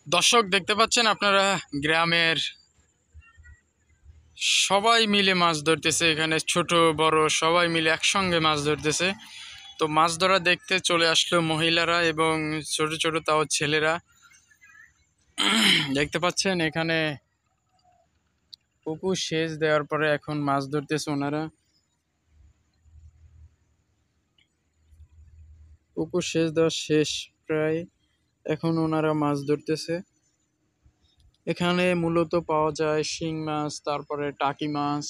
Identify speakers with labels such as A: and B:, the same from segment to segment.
A: দর্শক দেখতে পাচ্ছেন আপনারা গ্রামের সবাই মিলে মাছ ধরতেছে। এখানে ছোট বড় সবাই মিলে একসঙ্গে মাছ ধরতেছে। তো মাছ ধরা দেখতে চলে আসলো মহিলারা এবং ছোট ছোট তাও ছেলেরা। দেখতে পাচ্ছেন এখানে পুকুর সেচ দেওয়ার পরে এখন মাছ ধরতেছে ওনারা। পুকুর সেচ দেওয়া শেষ প্রায়, এখন ওনারা মাছ ধরতেছে। এখানে মূলত পাওয়া যায় শিং মাছ, তারপরে টাকি মাছ,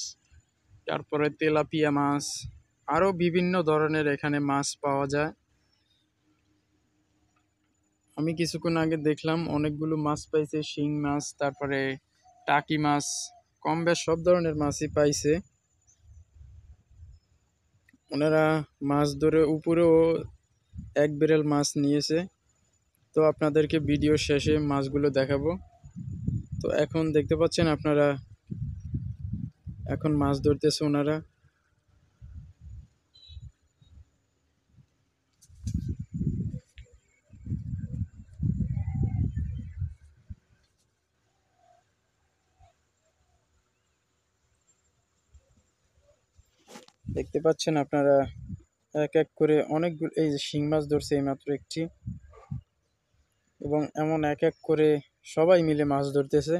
A: তারপরে তেলাপিয়া মাছ, আরো বিভিন্ন ধরনের এখানে মাছ পাওয়া যায়। আমি কিছুক্ষণ আগে দেখলাম অনেকগুলো মাছ পাইছে, শিং মাছ, তারপরে টাকি মাছ, কম বেশ সব ধরনের মাছই পাইছে। ওনারা মাছ ধরে উপরেও এক বিড়াল মাছ নিয়েছে। তো আপনাদেরকে ভিডিও শেষে মাছগুলো দেখাবো। তো এখন দেখতে পাচ্ছেন আপনারা, এখন মাছ ধরতেছে ওনারা। দেখতে পাচ্ছেন আপনারা এক এক করে অনেকগুলো, এই যে শিং মাছ ধরছে এইমাত্র একটি, এবং এমন এক এক করে সবাই মিলে মাছ ধরতেছে।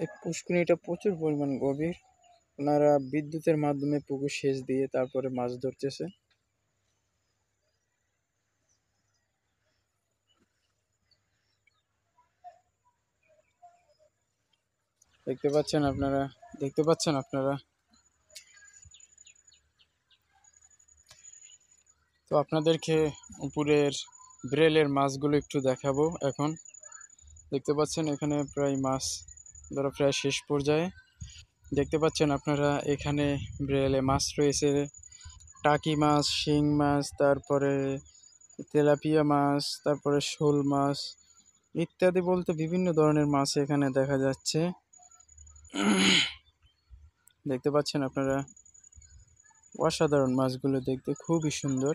A: এই পুষ্করিণীটা প্রচুর পরিমাণ গভীর। ওনারা বিদ্যুতের মাধ্যমে পুকুর সেচ দিয়ে তারপরে মাছ ধরতেছে। দেখতে পাচ্ছেন আপনারা, দেখতে পাচ্ছেন আপনারা। তো আপনাদেরকে উপরের ব্রেলের মাছগুলো একটু দেখাবো এখন। দেখতে পাচ্ছেন এখানে প্রায় মাছ ধরা প্রায় শেষ পর্যায়ে। দেখতে পাচ্ছেন আপনারা এখানে ব্রেলে মাছ রয়েছে, টাকি মাছ, শিং মাছ, তারপরে তেলাপিয়া মাছ, তারপরে শোল মাছ ইত্যাদি, বলতে বিভিন্ন ধরনের মাছ এখানে দেখা যাচ্ছে। দেখতে পাচ্ছেন আপনারা, অসাধারণ মাছগুলো দেখতে খুবই সুন্দর।